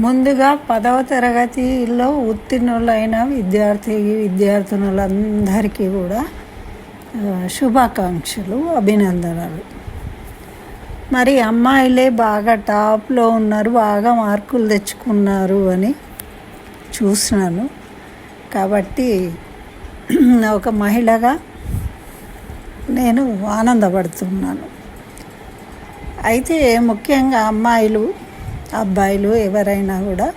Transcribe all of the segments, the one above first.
ముందుగా 10వ తరగతిలో ఉత్తీర్ణులైన విద్యార్థినులందరికీ కూడా శుభాకాంక్షలు, అభినందనలు. మరి అమ్మాయిలే బాగా టాప్లో ఉన్నారు, బాగా మార్కులు తెచ్చుకున్నారు అని చూసినాను. కాబట్టి ఒక మహిళగా నేను ఆనందపడుతున్నాను. అయితే ముఖ్యంగా అమ్మాయిలు, అబ్బాయిలు ఎవరైనా కూడా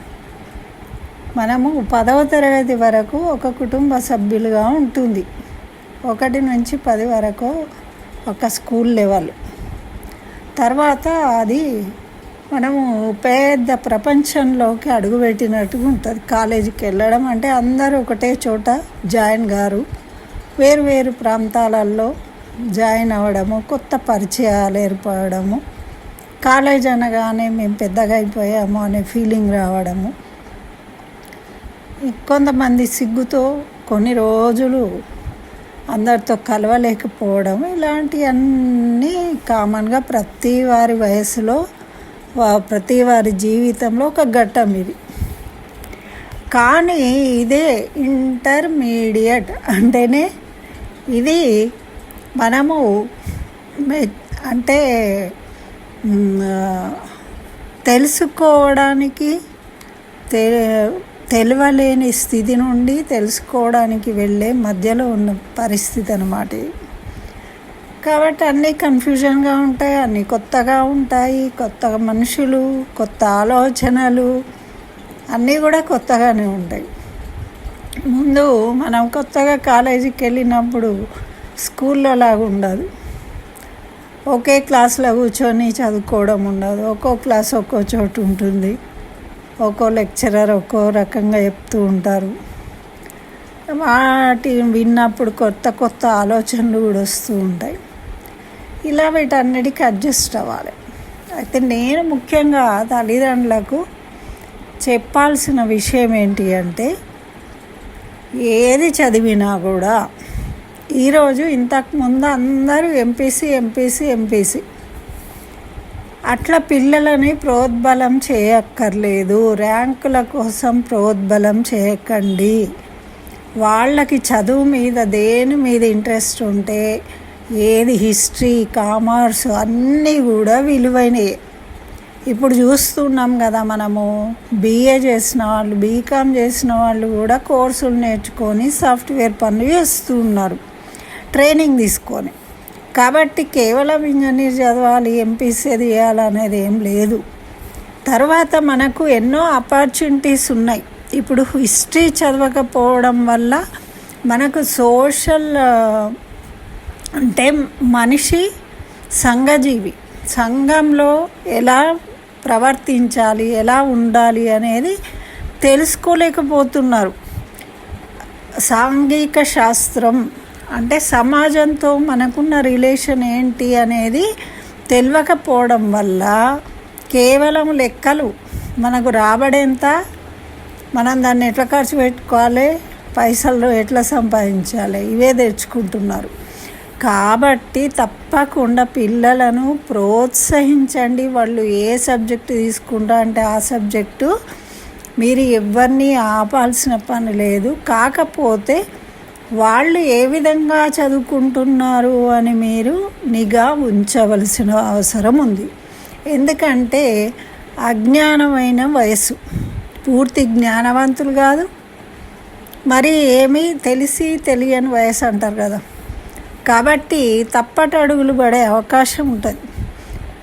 మనము 10వ తరగతి వరకు ఒక కుటుంబ సభ్యులుగా ఉంటుంది. 1 నుంచి 10 వరకు ఒక స్కూల్ లెవెల్. తర్వాత అది మనము పెద్ద ప్రపంచంలోకి అడుగుపెట్టినట్టుగా ఉంటుంది. కాలేజీకి వెళ్ళడం అంటే అందరూ ఒకటే చోట జాయిన్ గారు, వేరు ప్రాంతాలలో జాయిన్ అవ్వడము, కొత్త పరిచయాలు ఏర్పడము, కాలేజ్ అనగానే మేము పెద్దగా అయిపోయాము అనే ఫీలింగ్ రావడము, కొంతమంది సిగ్గుతో కొన్ని రోజులు అందరితో కలవలేకపోవడం, ఇలాంటివన్నీ కామన్గా ప్రతి వారి వయసులో, ప్రతి వారి జీవితంలో ఒక ఘట్టం ఇది. కానీ ఇదే ఇంటర్మీడియట్ అంటేనే ఇది మనము అంటే తెలుసుకోవడానికి, తెలియలేని స్థితి నుండి తెలుసుకోవడానికి వెళ్ళే మధ్యలో ఉన్న పరిస్థితి అన్నమాట. కాబట్టి అన్నీ కన్ఫ్యూజన్గా ఉంటాయి, అన్నీ కొత్తగా ఉంటాయి, కొత్తగా మనుషులు, కొత్త ఆలోచనలు అన్నీ కూడా కొత్తగానే ఉంటాయి. ముందు మనం కొత్తగా కాలేజీకి వెళ్ళినప్పుడు స్కూల్లో లాగా ఉండదు. ఒకే క్లాస్లో కూర్చొని చదువుకోవడం ఉండదు. ఒక్కో క్లాస్ ఒక్కో చోటు ఉంటుంది, ఒక్కో లెక్చరర్ ఒక్కో రకంగా చెప్తూ ఉంటారు. వాటి విన్నప్పుడు కొత్త ఆలోచనలు కూడా వస్తూ ఉంటాయి. ఇలా వీటన్నిటికీ అడ్జస్ట్ అవ్వాలి. అయితే నేను ముఖ్యంగా తల్లిదండ్రులకు చెప్పాల్సిన విషయం ఏంటి అంటే, ఏది చదివినా కూడా ఈరోజు ఇంతకుముందు అందరూ ఎంపీసీ అట్లా పిల్లలని ప్రోద్బలం చేయక్కర్లేదు. ర్యాంకుల కోసం ప్రోద్బలం చేయకండి. వాళ్ళకి చదువు మీద దేని మీద ఇంట్రెస్ట్ ఉంటే, ఏది హిస్టరీ, కామర్స్ అన్నీ కూడా విలువైనవి. ఇప్పుడు చూస్తున్నాం కదా, మనము BA చేసిన వాళ్ళు, బీకామ్ చేసిన వాళ్ళు కూడా కోర్సులు నేర్చుకొని సాఫ్ట్వేర్ పనులు చేస్తూ ఉన్నారు, ట్రైనింగ్ తీసుకొని. కాబట్టి కేవలం ఇంజనీర్ చదవాలి, ఎంపీసీ చేయాలనేది ఏం లేదు. తర్వాత మనకు ఎన్నో ఆపర్చునిటీస్ ఉన్నాయి. ఇప్పుడు హిస్టరీ చదవకపోవడం వల్ల మనకు సోషల్ అంటే మనిషి సంఘజీవి, సంఘంలో ఎలా ప్రవర్తించాలి, ఎలా ఉండాలి అనేది తెలుసుకోలేకపోతున్నారు. సాంఘిక శాస్త్రం అంటే సమాజంతో మనకున్న రిలేషన్ ఏంటి అనేది తెలియకపోవడం వల్ల కేవలం లెక్కలు, మనకు రాబడేంత, మనం దాన్ని ఎట్లా ఖర్చు పెట్టుకోవాలి, పైసలు ఎట్లా సంపాదించాలి, ఇవే తెచ్చుకుంటున్నారు. కాబట్టి తప్పకుండా పిల్లలను ప్రోత్సహించండి. వాళ్ళు ఏ సబ్జెక్టు తీసుకుంటా అంటే ఆ సబ్జెక్టు మీరు ఎవరిని ఆపాల్సిన పని లేదు. కాకపోతే వాళ్ళు ఏ విధంగా చదువుకుంటున్నారు అని మీరు నిఘా ఉంచవలసిన అవసరం ఉంది. ఎందుకంటే అజ్ఞానమైన వయసు, పూర్తి జ్ఞానవంతులు కాదు, మరి ఏమీ తెలియని వయసు అంటారు కదా. కాబట్టి తప్పటడుగులు పడే అవకాశం ఉంటుంది.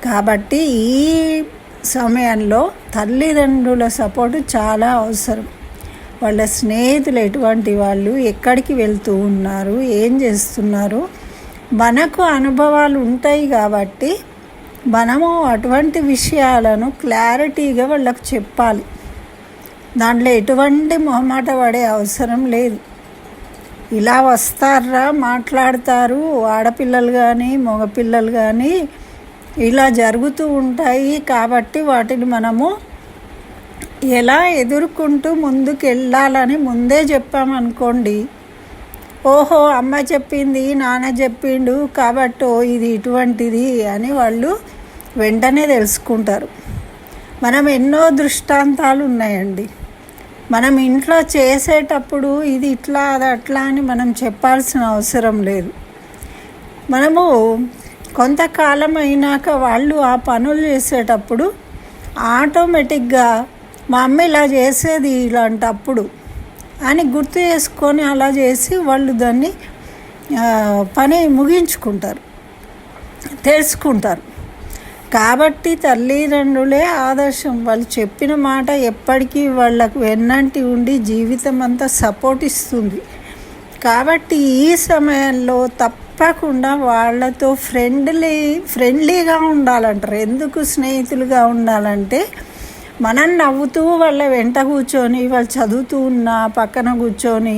కాబట్టి ఈ సమయంలో తల్లిదండ్రుల సపోర్టు చాలా అవసరం. వాళ్ళ స్నేహితులు ఎటువంటి వాళ్ళు, ఎక్కడికి వెళ్తూ ఉన్నారు, ఏం చేస్తున్నారు, మనకు అనుభవాలు ఉంటాయి. కాబట్టి మనము అటువంటి విషయాలను క్లారిటీగా వాళ్ళకు చెప్పాలి. దాంట్లో ఎటువంటి మొహమాట పడే అవసరం లేదు. ఇలా వస్తారా, మాట్లాడతారు, ఆడపిల్లలు కానీ మగపిల్లలు కానీ ఇలా జరుగుతూ ఉంటాయి. కాబట్టి వాటిని మనము ఎలా ఎదుర్కొంటూ ముందుకు వెళ్ళాలని ముందే చెప్పామనుకోండి, ఓహో అమ్మ చెప్పింది, నాన్న చెప్పిండు కాబట్టి ఇది ఇటువంటిది అని వాళ్ళు వెంటనే తెలుసుకుంటారు. మనం ఎన్నో దృష్టాంతాలు ఉన్నాయండి. మనం ఇంట్లో చేసేటప్పుడు ఇది ఇట్లా అది అట్లా అని మనం చెప్పాల్సిన అవసరం లేదు. మనము కొంతకాలం అయినాక వాళ్ళు ఆ పనులు చేసేటప్పుడు ఆటోమేటిక్గా మా అమ్మ ఇలా చేసేది ఇలాంటప్పుడు అని గుర్తు చేసుకొని అలా చేసి వాళ్ళు దాన్ని పని ముగించుకుంటారు, తెలుసుకుంటారు. కాబట్టి తల్లిదండ్రులే ఆదర్శం. వాళ్ళు చెప్పిన మాట ఎప్పటికీ వాళ్ళకు వెన్నంటి ఉండి జీవితం అంతా సపోర్ట్ ఇస్తుంది. కాబట్టి ఈ సమయంలో తప్పకుండా వాళ్ళతో ఫ్రెండ్లీగా ఉండాలంటారు. ఎందుకు స్నేహితులుగా ఉండాలంటే మనం నవ్వుతూ వాళ్ళ వెంట కూర్చొని, వాళ్ళు చదువుతూ ఉన్నా పక్కన కూర్చొని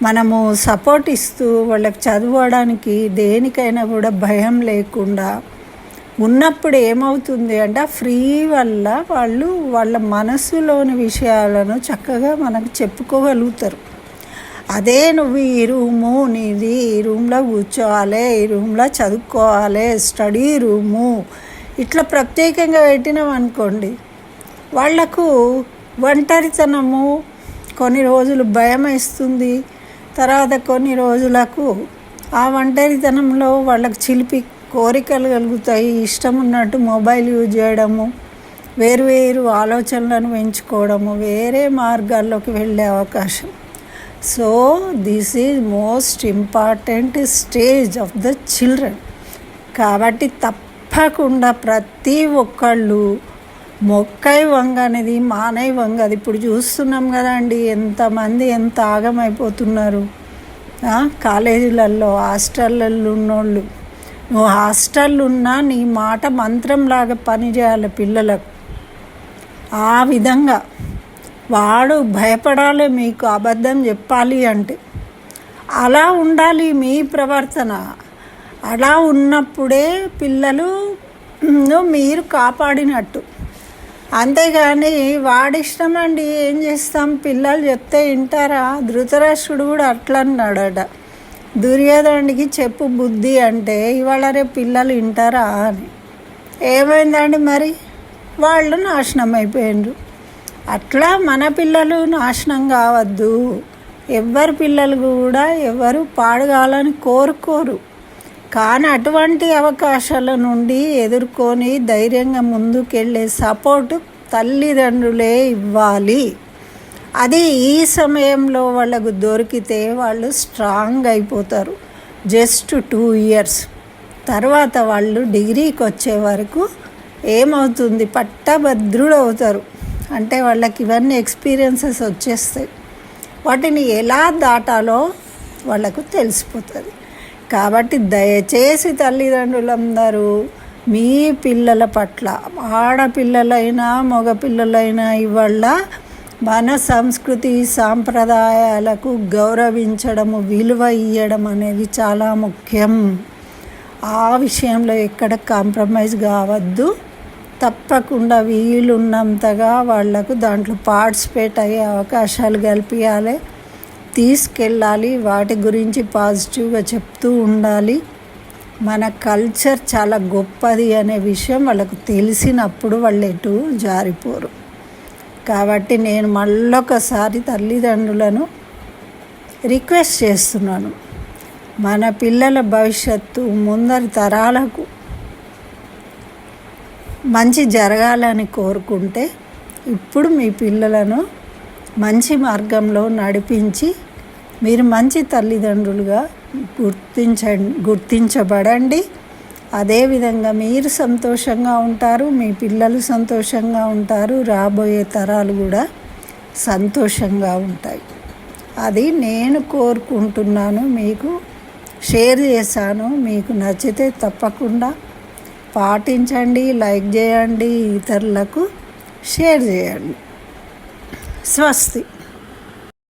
మనము సపోర్ట్ ఇస్తూ వాళ్ళకి చదవడానికి దేనికైనా కూడా భయం లేకుండా ఉన్నప్పుడు ఏమవుతుంది అంటే ఫ్రీ వల్ల వాళ్ళు వాళ్ళ మనసులోని విషయాలను చక్కగా మనకు చెప్పుకోగలుగుతారు. అదే నువ్వు ఈ రూము నీది, ఈ రూమ్లో కూర్చోవాలి, ఈ రూమ్లో చదువుకోవాలి, స్టడీ రూము ఇట్లా ప్రత్యేకంగా పెట్టినాం అనుకోండి, వాళ్లకు ఒంటరితనము కొన్ని రోజులు భయం వేస్తుంది. తర్వాత కొన్ని రోజులకు ఆ ఒంటరితనంలో వాళ్ళకి చిలిపి కోరికలు కలుగుతాయి. ఇష్టం ఉన్నట్టు మొబైల్ యూజ్ చేయడము, వేరు ఆలోచనలను పెంచుకోవడము, వేరే మార్గాల్లోకి వెళ్ళే అవకాశం. So this is most important stage of the children. కాబట్టి తప్పకుండా ప్రతి ఒక్కళ్ళు మొక్కై వంగ అనేది మానై వంగ. అది ఇప్పుడు చూస్తున్నాం కదా అండి, ఎంతమంది ఎంత ఆగమైపోతున్నారు. కాలేజీలలో హాస్టళ్ళల్లో ఉన్నోళ్ళు, నువ్వు హాస్టల్ ఉన్నా నీ మాట మంత్రంలాగా పనిచేయాలి పిల్లలకు. ఆ విధంగా వాడు భయపడాలి మీకు అబద్ధం చెప్పాలి అంటే. అలా ఉండాలి మీ ప్రవర్తన. అలా ఉన్నప్పుడే పిల్లలు మీరు కాపాడినట్టు. అంతేగాని వాడిష్టం అండి, ఏం చేస్తాం, పిల్లలు చెప్తే వింటారా? ధృతరాష్ట్రుడు కూడా అట్లా అన్నాడట, దుర్యోధనుడికి చెప్పు బుద్ధి అంటే, ఇవాళ రేపు పిల్లలు వింటారా అని. ఏమైందండి మరి, వాళ్ళు నాశనం అయిపోయినారు. అట్లా మన పిల్లలు నాశనం కావద్దు. ఎవరి పిల్లలు కూడా ఎవరు పాడుగాలని కోరుకోరు. కానీ అటువంటి అవకాశాల నుండి ఎదుర్కొని ధైర్యంగా ముందుకెళ్ళే సపోర్టు తల్లిదండ్రులే ఇవ్వాలి. అది ఈ సమయంలో వాళ్ళకు దొరికితే వాళ్ళు స్ట్రాంగ్ అయిపోతారు. జస్ట్ 2 years తర్వాత వాళ్ళు డిగ్రీకి వచ్చే వరకు ఏమవుతుంది, పట్టభద్రులు అవుతారు. అంటే వాళ్ళకి ఇవన్నీ ఎక్స్పీరియన్సెస్ వచ్చేస్తాయి. వాటిని ఎలా దాటాలో వాళ్ళకు తెలిసిపోతుంది. కాబట్టి దయచేసి తల్లిదండ్రులందరూ మీ పిల్లల పట్ల, ఆడపిల్లలైనా మగపిల్లలైనా, ఇవాళ మన సంస్కృతి సాంప్రదాయాలకు గౌరవించడము, విలువ ఇవ్వడం అనేది చాలా ముఖ్యం. ఆ విషయంలో ఎక్కడ కాంప్రమైజ్ కావద్దు. తప్పకుండా వీలున్నంతగా వాళ్లకు దాంట్లో పార్టిసిపేట్ అయ్యే అవకాశాలు కల్పించాలి, తీసుకెళ్ళాలి. వాటి గురించి పాజిటివ్గా చెప్తూ ఉండాలి. మన కల్చర్ చాలా గొప్పది అనే విషయం వాళ్ళకు తెలిసినప్పుడు వాళ్ళు ఎటు జారిపోరు. కాబట్టి నేను మళ్ళొకసారి తల్లిదండ్రులను రిక్వెస్ట్ చేస్తున్నాను, మన పిల్లల భవిష్యత్తు ముందరి తరాలకు మంచి జరగాలని కోరుకుంటే ఇప్పుడు మీ పిల్లలను మంచి మార్గంలో నడిపించి మీరు మంచి తల్లిదండ్రులుగా గుర్తించబడండి. అదేవిధంగా మీరు సంతోషంగా ఉంటారు, మీ పిల్లలు సంతోషంగా ఉంటారు, రాబోయే తరాలు కూడా సంతోషంగా ఉంటాయి. అది నేను కోరుకుంటున్నాను, మీకు షేర్ చేశాను. మీకు నచ్చితే తప్పకుండా పాటించండి, లైక్ చేయండి, ఇతరులకు షేర్ చేయండి. స్వస్తి.